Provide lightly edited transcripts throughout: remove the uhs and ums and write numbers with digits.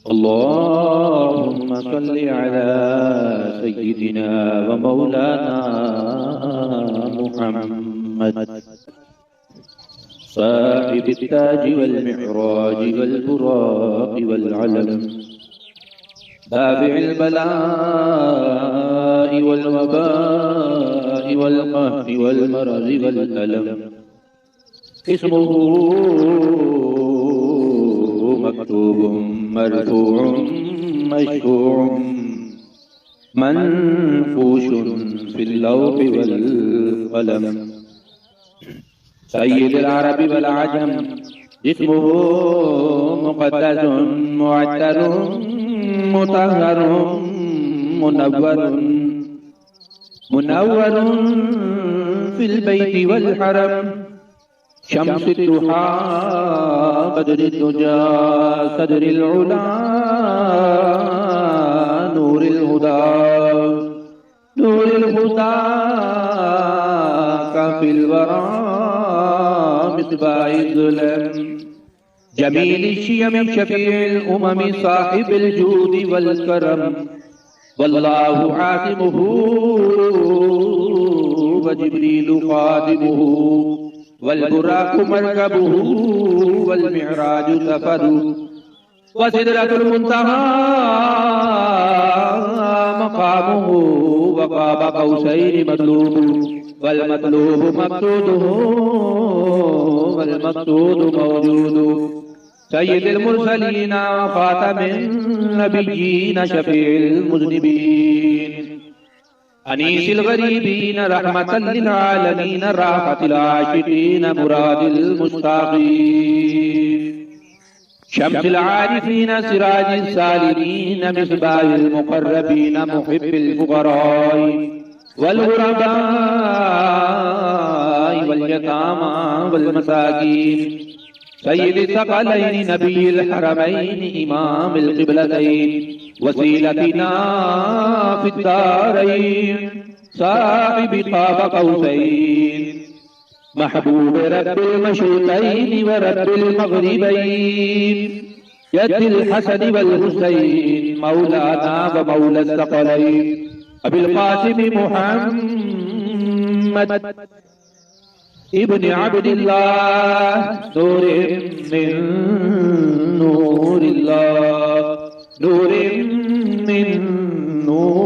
अल्लाहुम्मा सल्लि अला सय्यिदिना व मौलाना मुहम्मद साहिबित ताज वल मिअराज वल बुराक वल अलम दाफ़िअल बलाइ वल वबाइ वल क़हरि वल मरज़ि वल अलम इस्मुहु मक्तूबुम मरफ़ूउम मशफ़ूउम मनफ़ूशुन फ़िल लौहि वल क़लम सय्यिदुल अरबि वल अजम इस्मुहु मुक़द्दसुन मुअत्तरुन मुतहहरुन मुनव्वरुन फ़िल बैति वल हरम शम्सुद दुहा बदरुद दुजा सदरुल उला नूरुल हुदा काफिल वरा मिसबाह ज़ुलम जमील शियम शफीउल उमम साहिबुल जूद वल करम वल्लाहु आसिमुहु व जिब्रीलु खादिमुहु वल बुराकु मरकबुहु वल मिअराजु सफरु व सिदरतुल मुंतहा मकामुहु व क़ाब क़ौसैनि मतलूबु वल मतलूबु मक़सूदुहु वल मक़सूदु मौजूदु सय्यिदुल मुरसलीन व ख़ातमिन नबिय्यीन शफ़ीउल मुज़निबीन अनीसिल गरीबीन रहमतल लिल आलमीन राहतिल आशिकीन मुरादिल मुश्ताक़ीन शम्सिल आरिफीन सिराजिस सालिमीन मिस्बाहिल मुक़र्रबीन मुहिब्बिल फुक़राई वल गुरबाई वल यतामा वल मसाकीन सय्यिदिस सकलैन नबिय्यिल हरमैन इमामिल क़िबलतैन वसीलतिना फिद दारैन साहिबि क़ाब क़ौसैन महबूब रब्बिल मशरिक़ैन व रब्बिल मग़रिबैन यदिल हसन वल हुसैन मौलाना व मौला सकलैन अबिल क़ासिम मुहम्मद इब्न अब्दिल्लाह नूरिन मिन नूरिल्लाह नूरिन मिन नूरिल्लाह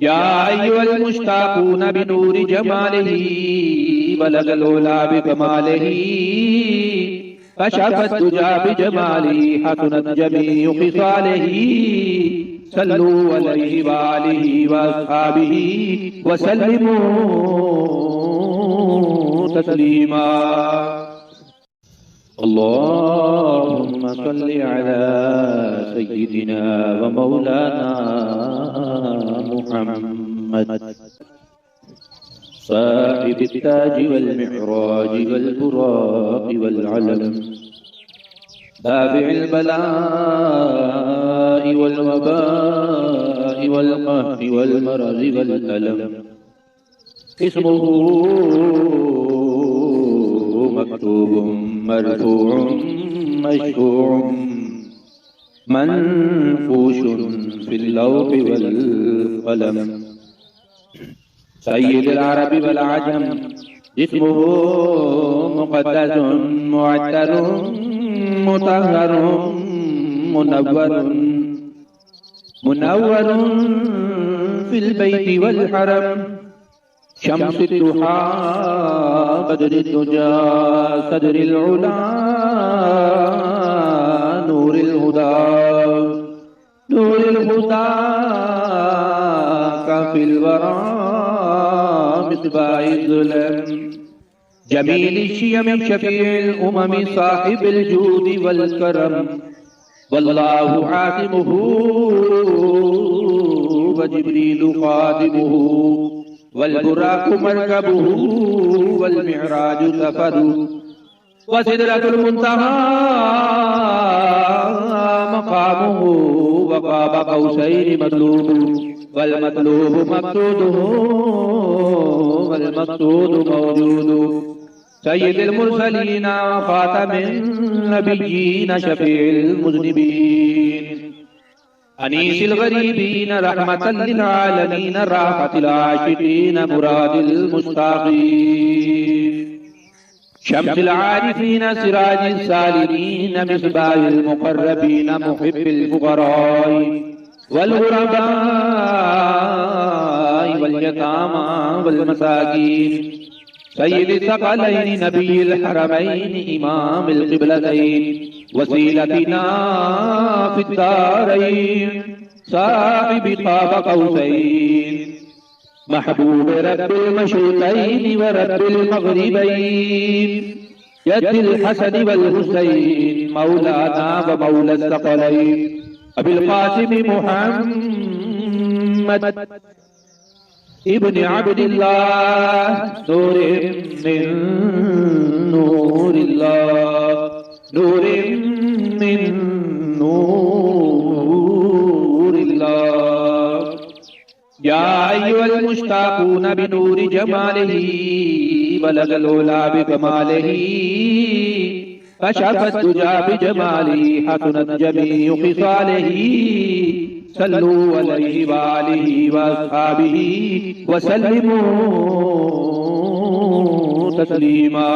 या अय्युहल मुश्ताक़ून बिनूरि जमालिही बलगल उला बिकमालिही कशफत दुजा बिजमालिही हसनत जमीउ ख़िसालिही सल्लू अलैहि व आलिहि व अस्हाबिही व सल्लिमू तस्लीमा अल्लाहुम्मा सल्लि अला सय्यिदिना व मौलाना मुहम्मद साहिबित ताज वल मिअराज वल बुराक वल अलम दाफ़िअल बलाइ वल वबाइ वल क़हरि वल मरज़ि वल अलम इस्मुहु मक्तूबुम मरफ़ूउम मशफ़ूउम मनफ़ूशुन फ़िल लौहि वल क़लम सय्यिदुल अरबि वल अजम इस्मुहु मुक़द्दसुन मुअत्तरुन मुतहहरुन मुनव्वरुन फ़िल बैति वल हरम शम्सुद दुहा बदरुद दुजा सदरुल उला नूरुल हुदा काफिल वरा मिसबाह ज़ुलम जमील शियम शफीउल उमम साहिबुल जूद वल करम वल्लाहु आसिमुहु व जिब्रीलु खादिमुहु वल बुराकु मरकबुहु वल मिअराजु सफरु व सिदरतुल मुंतहा मकामुहु व क़ाब क़ौसैनि मतलूबु वल मतलूबु मक़सूदुहु वल मक़सूदु मौजूदु सय्यिदिल मुरसलीन व खातमिन नबिय्यीन शफीइल मुज़निबीन अनीसिल गरीबीन रहमतल लिल आलमीन राहतिल आशिकीन मुरादिल मुश्ताक़ीन शम्सिल आरिफीन सिराजिल सालिमीन मिस्बाहिल मुक़र्रबीन मुहिब्बिल फ़ुक़राई वल ग़ुरबाई वल यतामा वल मसाकीन सय्यिदिस सकलैनि नबिय्यिल हरमैनि इमामिल क़िबलतैन वसीलतिना फिद्दारैन साहिबि क़ाब क़ौसैन महबूब रब्बिल मशरिक़ैन व रब्बिल मग़रिबैन यद्दिल हसन वल हुसैन मौलाना व मौला सकलैन अबिल क़ासिम मुहम्मद इब्न अब्दिल्लाह नूरिन मिन नूरिल्लाह नूरिन मिन नूरिल्लाह या अय्युहल मुश्ताक़ून बिनूरि जमालिही बलगल उला बिकमालिही कशफत दुजा बिजमालिही हसनत जमीउ ख़िसालिही सल्लू अलैहि व आलिहि व अस्हाबिही व सल्लिमू तस्लीमा।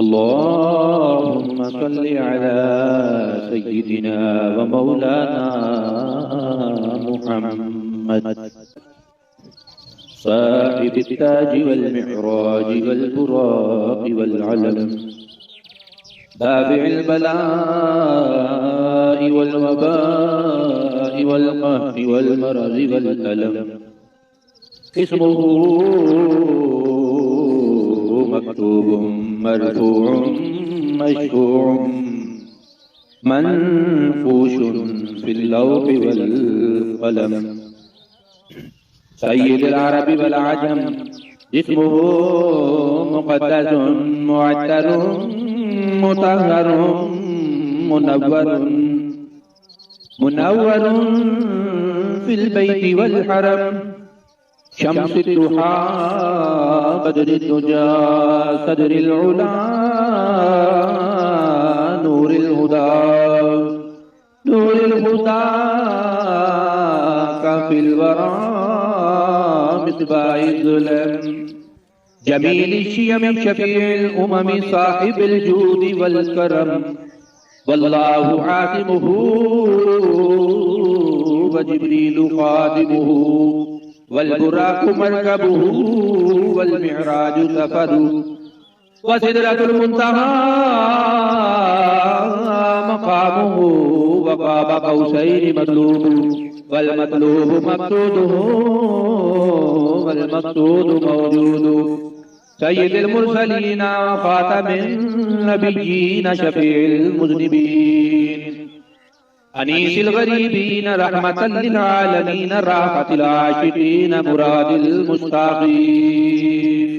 अल्लाहुम्मा सल्लि अला सय्यिदिना व मौलाना मुहम्मद साहिबित ताज वल मिअराज वल बुराक़ वल अलम दाफ़िइल बला'i वल वबा'i वल क़हरि वल मरज़ि वल अलम इस्मुहु मक्तूबुम मरफ़ूउम मशफ़ूउम मनफ़ूशुन फ़िल लौहि वल क़लम सय्यिदुल अरबि वल अजम इस्मुहु मुक़द्दसुन मुअत्तरुन मुतहहरुन मुनव्वरुन फ़िल बैति वल हरम शम्सुद दुहा बदरुद दुजा सदरिल उला नूरिल हुदा काफ़िल वरा मिस्बाहिज़ ज़ुलम जमील शियम शफीइल उमम साहिबिल जूद वल करम वल्लाहु आसिमुहु व जिब्रीलु ख़ादिमुहु वल बुराक़ु मरकबुहु वल मिअराजु सफ़रु व सिदरतुल मुंतहा मक़ामुहु व क़ाब क़ौसैनि मतलूबु वल मतलूबु मक़सूदुहु वल मक़सूदु मौजूदु सय्यिदिल मुरसलीन व ख़ातमिन नबिय्यीन शफीइल मुज़निबीन अनीसिल गरीबीन रहमतल लिल आलमीन राहतिल आशिकीन मुरादिल मुश्ताक़ीन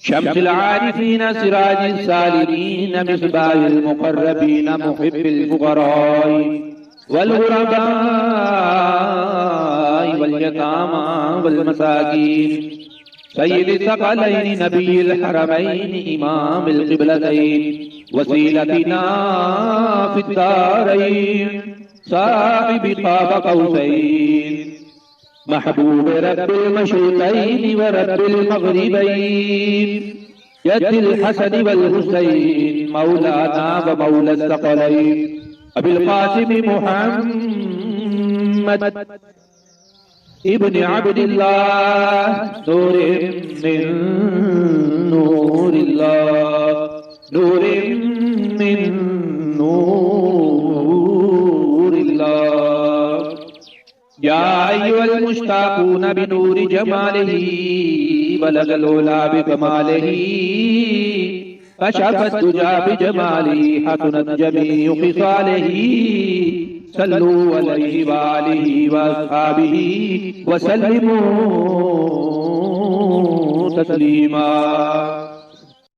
शम्सिल आरिफीन सिराजिल सालिमीन मिस्बाहिल मुक़र्रबीन मुहिब्बिल फ़ुक़राई वल ग़ुरबाई वल यतामा वल मसाकीन सय्यिदिस सकलैनि नबिय्यिल हरमैनि इमामिल क़िबलतैन वसीलतिना फिद्दारैन साहिबि क़ाब क़ौसैन महबूब रब्बिल मशरिक़ैन व रब्बिल मग़रिबैन यद्दिल हसन वल हुसैन मौलाना व मौला सकलैन अबिल क़ासिम मुहम्मद इब्न अब्दिल्लाह नूरिन मिन नूरिल्लाह नूरिन मिन नूरिल्लाह या अय्युहल मुश्ताक़ून बिनूरि जमालिही बलगल उला बिकमालिही कशफत दुजा बिजमालिही हसनत जमीउ ख़िसालिही सल्लू अलैहि व आलिहि व अस्हाबिही व सल्लिमू तस्लीमा।